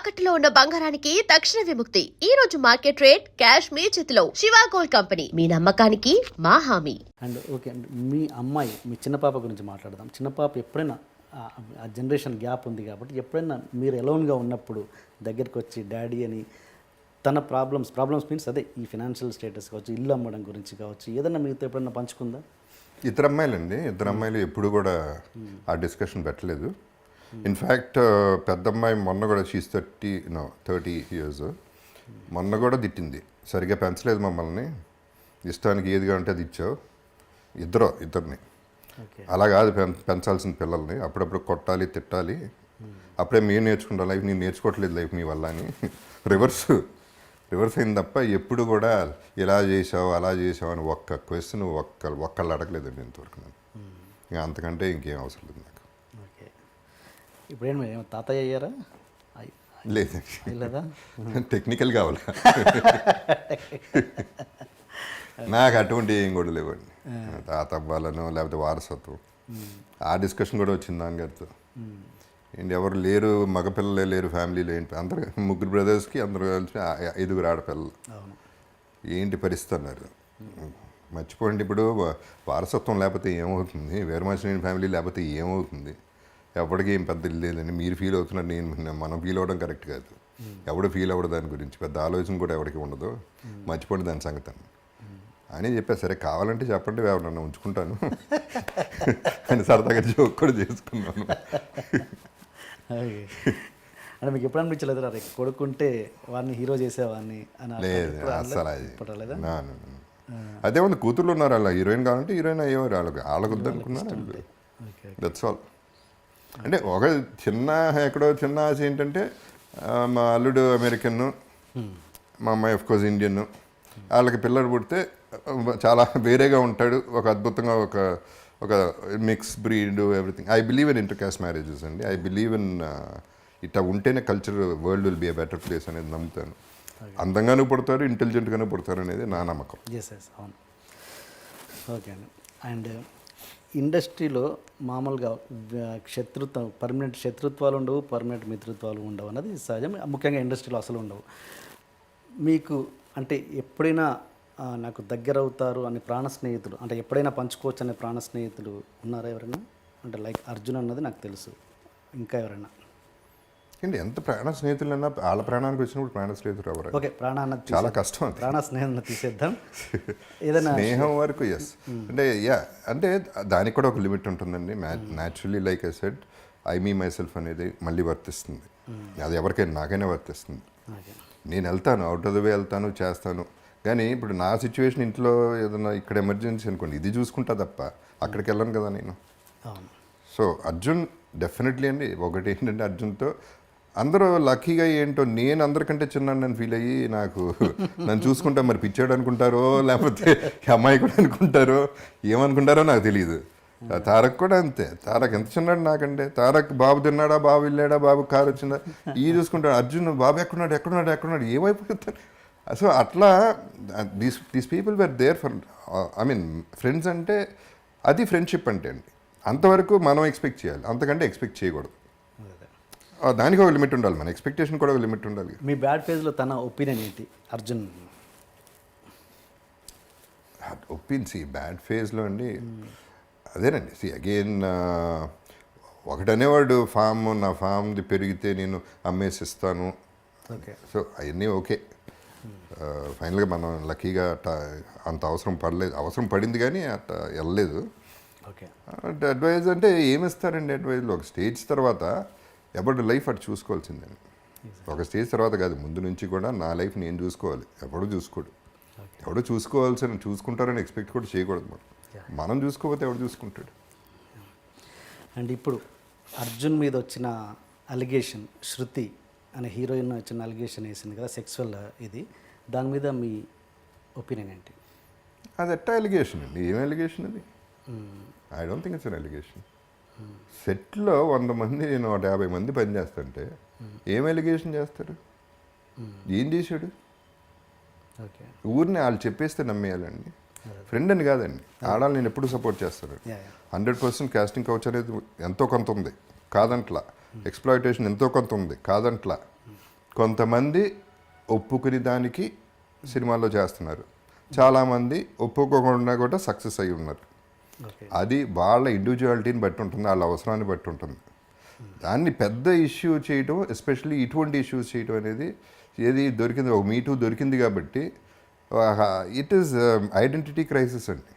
తాకట్టులో ఉన్న బంగారానికి తక్షణ విముక్తి. ఈ రోజు మార్కెట్ రేట్ క్యాష్ మీ చేతిలో. శివ గోల్డ్ కంపెనీ, మీ నమ్మకానికి మా హామీ. అండ్ ఓకే అండి, మీ అమ్మాయి, మీ చిన్న పాప గురించి మాట్లాడదాం. చిన్న పాప ఎప్పుడైనా ఆ జనరేషన్ గ్యాప్ ఉంది కాబట్టి ఎప్పుడైనా మీరు ఎలోన్గా ఉన్నప్పుడు దగ్గరికి వచ్చి డాడీ అని తన ప్రాబ్లమ్స్ మీన్స్ అదే ఈ ఫినాన్షియల్ స్టేటస్ కావచ్చు, ఇల్లు అమ్మడం గురించి కావచ్చు, ఏదైనా మీతో ఎప్పుడైనా పంచుకుందా? ఇద్దరు అమ్మాయిలు ఎప్పుడు కూడా ఆ డిస్కషన్ పెట్టలేదు. ఇన్ఫ్యాక్ట్ పెద్దమ్మాయి మొన్న కూడా షీస్ 30 years మొన్న కూడా తిట్టింది, సరిగ్గా పెంచలేదు మమ్మల్ని, ఇష్టానికి ఏది కావాలంటే అది ఇచ్చావు. ఇద్దరిని అలా కాదు పెంచాల్సిన పిల్లల్ని, అప్పుడప్పుడు కొట్టాలి తిట్టాలి, అప్పుడే మేము నేర్చుకుంటాం లైఫ్, నేను నేర్చుకోవట్లేదు లైఫ్ నీ వల్ల అని రివర్స్ అయింది తప్ప ఎప్పుడు కూడా ఇలా చేసావు అలా చేసావు అని ఒక్క క్వశ్చన్ ఒక్కళ్ళు అడగలేదండి ఇంతవరకు. నేను ఇంకా అంతకంటే ఇంకేం అవసరం లేదు నాకు. ఓకే, ఇప్పుడేమో తాతయ్య అయ్యారా? లేదా టెక్నికల్ కావాలి నాకు అటువంటి ఏం కూడా లేవండి. తాత అవ్వాలను లేకపోతే వారసత్వం ఆ డిస్కషన్ కూడా వచ్చింది నాన్నగారితో. ఏంటి ఎవరు లేరు, మగపిల్లలే లేరు ఫ్యామిలీలో, ఏంటి అందరు 3 బ్రదర్స్కి అందరూ కలిసి 5 ఆడపిల్లలు, ఏంటి పరిస్థితి అన్నారు. మర్చిపోండి, ఇప్పుడు వారసత్వం లేకపోతే ఏమవుతుంది, వేరమాసిన ఫ్యామిలీ లేకపోతే ఏమవుతుంది, ఎవరికి ఏం పెద్ద లేదని మీరు ఫీల్ అవుతున్నారు, మనం ఫీల్ అవ్వడం కరెక్ట్ కాదు. ఎవడు ఫీల్ అవ్వడు దాని గురించి, పెద్ద ఆలోచన కూడా ఎవరికి ఉండదు, మర్చిపోండి దాని సంగతి అని చెప్పా. సరే కావాలంటే చెప్పండి, ఎవరన్నా ఉంచుకుంటాను అని సరదాగా జోక్ కూడా చేసుకున్నాను. అంటే మీకు ఎప్పుడు అనిపించలేదు రా కొడుకుంటే వాడిని హీరో చేసేవాడిని అని? లేదు అసలు అదే ఉంది, కూతుర్లు ఉన్నారు, అలా హీరోయిన్ కావాలంటే హీరోయిన్ అయ్యేవారు, వాళ్ళకు వద్దనుకున్నారు. That's all. అంటే ఒక ఎక్కడో చిన్న ఆశ ఏంటంటే మా అల్లుడు అమెరికన్, మా అమ్మాయి ఆఫ్కోర్స్ ఇండియన్, వాళ్ళకి పిల్లడు పుడితే చాలా వేరేగా ఉంటాడు, ఒక అద్భుతంగా ఒక mix breed everything. I believe in inter caste marriages అండి. ఐ బిలీవ్ ఇన్ ఇట్లా ఉంటేనే culture world will be a better place అనేది నమ్ముతాను. అందంగానూ పుడతారు, ఇంటెలిజెంట్గానూ పుడతారు అనేది నా నమ్మకం. అవును. ఓకే అండి. అండ్ ఇండస్ట్రీలో మామూలుగా పర్మనెంట్ శత్రుత్వాలు ఉండవు, పర్మనెంట్ మిత్రుత్వాలు ఉండవు అన్నది సహజం. ముఖ్యంగా ఇండస్ట్రీలో అసలు ఉండవు. మీకు అంటే ఎప్పుడైనా నాకు దగ్గర అవుతారు అనే ప్రాణ స్నేహితులు, అంటే ఎప్పుడైనా పంచుకోవచ్చు అనే ప్రాణ స్నేహితులు ఉన్నారా ఎవరైనా? అంటే లైక్ అర్జున్ అన్నది నాకు తెలుసు, ఇంకా ఎవరైనా? ఏంటి ఎంత ప్రాణ స్నేహితులు అన్నా వాళ్ళ ప్రాణానికి వచ్చినప్పుడు ప్రాణ స్నేహితులు ఎవరు? ఓకే, ప్రాణాన్ని చాలా కష్టం, ప్రాణ స్నేహం తీసేద్దాం. ఏదైనా స్నేహం వరకు ఎస్, అంటే దానికి కూడా ఒక లిమిట్ ఉంటుందండి. Naturally like I said, I me my self అనేది మళ్ళీ వర్తిస్తుంది. అది ఎవరికైనా, నాకైనా వర్తిస్తుంది. నేను వెళ్తాను, అవుట్ ఆఫ్ ద వే వెళ్తాను, చేస్తాను. కానీ ఇప్పుడు నా సిచ్యువేషన్ ఇంట్లో ఏదైనా ఇక్కడ ఎమర్జెన్సీ అనుకోండి, ఇది చూసుకుంటా తప్ప అక్కడికి వెళ్ళను కదా నేను. సో అర్జున్ డెఫినెట్లీ అండి. ఒకటి ఏంటంటే అర్జున్తో అందరూ లక్కీగా ఏంటో నేను అందరికంటే చిన్నాను నన్ను ఫీల్ అయ్యి నాకు నన్ను చూసుకుంటా మరి పిచ్చాడు అనుకుంటారో లేకపోతే అమ్మాయి కూడా అనుకుంటారో ఏమనుకుంటారో నాకు తెలియదు. తారక్ కూడా అంతే. తారక్ ఎంత చిన్నాడు నాకంటే. తారక్ బాబు తిన్నాడా, బాబు వెళ్ళాడా, బాబు కారు వచ్చిందా, ఇవి చూసుకుంటాడు. అర్జున్ బాబు ఎక్కడున్నాడు ఏమైపోతారు. సో అట్లా these people were there for, I mean friends అంటే అది ఫ్రెండ్షిప్ అంటే అండి. అంతవరకు మనం ఎక్స్పెక్ట్ చేయాలి, అంతకంటే ఎక్స్పెక్ట్ చేయకూడదు. దానికి ఒక లిమిట్ ఉండాలి, మన ఎక్స్పెక్టేషన్ కూడా ఒక లిమిట్ ఉండాలి. మీ బ్యాడ్ ఫేజ్లో తన ఒపీనియన్ ఏంటి అర్జున్? బ్యాడ్ ఫేజ్లో అండి అదేనండి. అగైన్ ఒకటనేవాడు నా ఫామ్ది పెరిగితే నేను అమ్మేసిస్తాను. సో అవన్నీ ఓకే. ఫైనల్గా మనం లక్కీగా అంత అవసరం పడింది కానీ అట్లా వెళ్ళలేదు. అడ్వైజ్ అంటే ఏమిస్తారండి అడ్వైజ్లో? ఒక స్టేజ్ తర్వాత ఎవరి లైఫ్ అటు చూసుకోవాల్సిందండి. ఒక స్టేజ్ తర్వాత కాదు, ముందు నుంచి కూడా నా లైఫ్ నేను చూసుకోవాలి, ఎవడు చూసుకోడు. ఎవడో చూసుకుంటారని ఎక్స్పెక్ట్ కూడా చేయకూడదు. మనం చూసుకోకపోతే ఎవడు చూసుకుంటాడు. అండ్ ఇప్పుడు అర్జున్ మీద వచ్చిన అలిగేషన్, శృతి అనే హీరోయిన్ వచ్చిన అలిగేషన్ వేసింది కదా, సెక్సువల్ ఇది, దాని మీద మీ ఒపీనియన్ ఏంటి? అది ఎట్టా అలిగేషన్ అండి? ఏం అలిగేషన్ అది? I don't think it's an allegation. సెట్లో 100 మంది, నేను 150 మంది పని చేస్తుంటే ఏం అలిగేషన్ చేస్తారు? ఏం చేశాడు? ఊరిని వాళ్ళు చెప్పేస్తే నమ్మేయాలండి. ఫ్రెండ్ అని కాదండి, ఆడాలి. నేను ఎప్పుడు సపోర్ట్ చేస్తాను. 100% కాస్టింగ్ కౌచ్ అనేది ఎంతో కొంత ఉంది కాదంట్లా, ఎక్స్ప్లాయిటేషన్ ఎంతో కొంత ఉంది కాదంట్లా. కొంతమంది ఒప్పుకుని దానికి సినిమాల్లో చేస్తున్నారు, చాలామంది ఒప్పుకోకుండా కూడా సక్సెస్ అయి ఉన్నారు. ఓకే. అది వాళ్ళ ఇండివిజువాలిటీని బట్టి ఉంటుంది, వాళ్ళ అవసరాన్ని బట్టి ఉంటుంది. దాన్ని పెద్ద ఇష్యూ చేయటం, ఎస్పెషల్లీ ఇటువంటి ఇష్యూస్ చేయటం అనేది ఏది దొరికింది, ఒక మీటూ దొరికింది కాబట్టి ఇట్ ఈస్ ఐడెంటిటీ క్రైసిస్ అండి.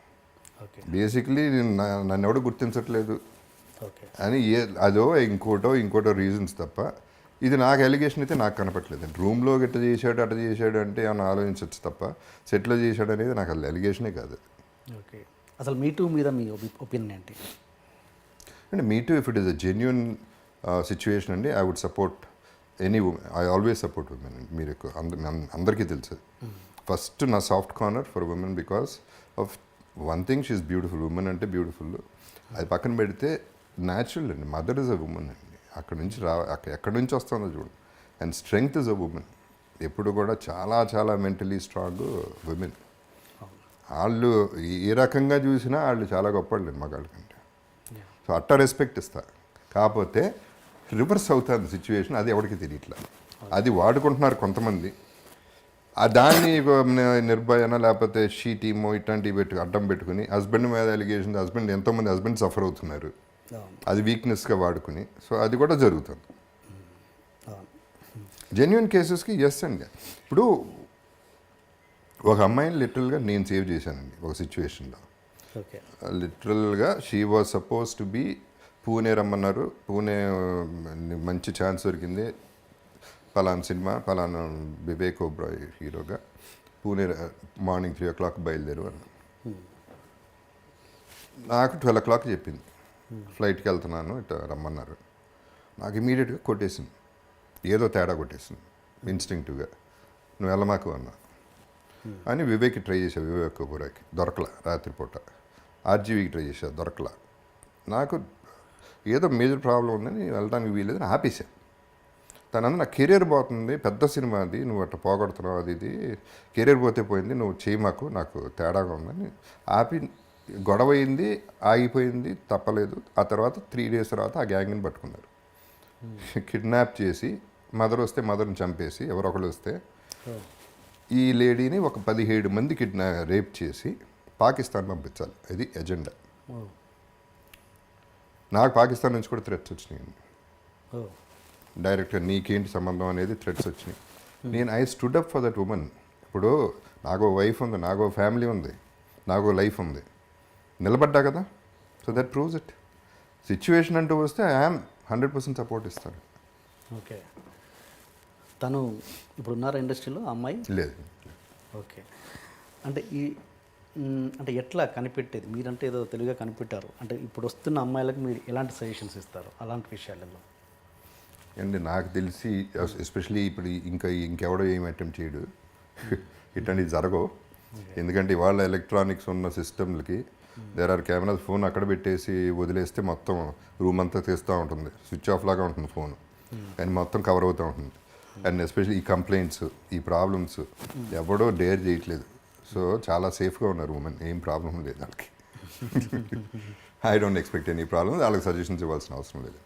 ఓకే. బేసిక్లీ నన్ను ఎవడో గుర్తించట్లేదు ఓకే. అని అదో ఇంకోటో రీజన్స్ తప్ప ఇది నాకు ఎలిగేషన్ అయితే నాకు కనపట్లేదు. రూమ్లో అట్ట చేశాడు అంటే ఏమైనా ఆలోచించవచ్చు తప్ప సెట్లో చేశాడు అనేది నాకు అది ఎలిగేషనే కాదు. ఓకే. అసలు మీటూ మీద మీ ఒపీనియన్ ఏంటి? అంటే me too if it is a genuine situation అండి, I would support any women. I always support women అండి. మీరు అందరికీ తెలుసు ఫస్ట్ నా soft corner for women because of one thing she is beautiful. Women అంటే బ్యూటిఫుల్, అది పక్కన పెడితే న్యాచురల్ అండి. మదర్ ఇస్ అ ఉమెన్ అండి. అక్కడి నుంచి ఎక్కడి నుంచి వస్తుందో చూడండి. And strength is a women. ఎప్పుడు కూడా చాలా చాలా మెంటలీ స్ట్రాంగ్ ఉమెన్. వాళ్ళు ఏ రకంగా చూసినా వాళ్ళు చాలా గొప్పవాళ్ళు మగాళ్ళ కంటే. సో అట్ట రెస్పెక్ట్ ఇస్తా. కాకపోతే రివర్స్ అవుతుంది సిచ్యువేషన్, అది ఎవరికి తెలియట్లా. అది వాడుకుంటున్నారు కొంతమంది. దాన్ని నిర్భయన లేకపోతే షీ టీమో ఇట్లాంటివి అడ్డం పెట్టుకుని హస్బెండ్ మీద అలిగేషన్, ఎంతోమంది హస్బెండ్ సఫర్ అవుతున్నారు, అది వీక్నెస్గా వాడుకుని. సో అది కూడా జరుగుతుంది. జెన్యున్ కేసెస్కి ఎస్ అండి. ఇప్పుడు ఒక అమ్మాయిని లిటరల్గా నేను సేవ్ చేశానండి ఒక సిచ్యువేషన్లో. ఓకే. లిటరల్గా she was suppose to be Pune రమ్మన్నారు. పూణే మంచి ఛాన్స్ దొరికింది, పలానా సినిమా, పలానా వివేక్ ఓబ్రాయ్ హీరోగా, పూణే మార్నింగ్ 3 o'clock బయలుదేరు అన్న. నాకు 12 o'clock చెప్పింది, ఫ్లైట్కి వెళ్తున్నాను ఇట్లా రమ్మన్నారు. నాకు ఇమీడియట్గా కొట్టేసింది, ఏదో తేడా కొట్టేసింది ఇన్స్టింక్టివ్గా. నువ్వు వెళ్ళమాకు అన్నా అని వివేక్కి ట్రై చేశాను. వివేక్ ఓబ్రాయ్కి దొరకలా, రాత్రిపూట. ఆర్జీవీకి ట్రై చేశాను, దొరకలా. నాకు ఏదో మేజర్ ప్రాబ్లం ఉందని వెళ్ళడానికి వీలేదని ఆపేశాను. తనందు నా కెరీర్ పోతుంది, పెద్ద సినిమా అది, నువ్వు అట్లా పోగొడుతున్నావు, అది ఇది కెరీర్ పోతే పోయింది, నువ్వు చేయమాకు, నాకు తేడాగా ఉందని ఆపి. గొడవ అయింది, ఆగిపోయింది, తప్పలేదు. ఆ తర్వాత 3 days తర్వాత ఆ గ్యాంగ్ని పట్టుకున్నారు. కిడ్నాప్ చేసి మదర్ వస్తే మదర్ని చంపేసి, ఎవరొకళ్ళు వస్తే ఈ లేడీని ఒక 17 మంది రేప్ చేసి పాకిస్తాన్ పంపించాలి, ఇది ఎజెండా. నాకు పాకిస్తాన్ నుంచి కూడా థ్రెట్స్ వచ్చినాయి డైరెక్ట్గా, నీకేంటి సంబంధం అనేది థ్రెట్స్ వచ్చినాయి. నేను I stood up for that women. ఇప్పుడు నాకు వైఫ్ ఉంది, నాకు ఫ్యామిలీ ఉంది, నాకు లైఫ్ ఉంది, నిలబడ్డా కదా. So that proves it. Situation అంటూ వస్తే ఐఎమ్ 100% సపోర్ట్ ఇస్తాను. ఓకే. తను ఇప్పుడు ఉన్నారా ఇండస్ట్రీలో అమ్మాయి? లేదు. ఓకే. అంటే అంటే ఎట్లా కనిపెట్టేది? మీరంటే ఏదో తెలివిగా కనిపెట్టారు. అంటే ఇప్పుడు వస్తున్న అమ్మాయిలకు మీరు ఎలాంటి సజెషన్స్ ఇస్తారు అలాంటి విషయాలలో? అండి నాకు తెలిసి ఎస్పెషలీ ఇప్పుడు ఇంకెవడో ఏం అటెంప్ట్ చేయడు, ఇట్లాంటివి జరగవు. ఎందుకంటే ఇవాళ ఎలక్ట్రానిక్స్ ఉన్న సిస్టమ్లకి దేర్ ఆర్ కెమెరాస్. ఫోన్ అక్కడ పెట్టేసి వదిలేస్తే మొత్తం రూమ్ అంతా తీస్తూ ఉంటుంది, స్విచ్ ఆఫ్ లాగా ఉంటుంది ఫోన్, కానీ మొత్తం కవర్ అవుతూ ఉంటుంది. అండ్ ఎస్పెషల్లీ ఈ కంప్లైంట్స్, ఈ ప్రాబ్లమ్స్ ఎవడో డేర్ చేయట్లేదు. సో చాలా సేఫ్గా ఉన్నారు ఉమెన్, ఏం ప్రాబ్లం లేదు వాళ్ళకి. I don't expect any problem. వాళ్ళకి సజెషన్స్ ఇవ్వాల్సిన అవసరం లేదు.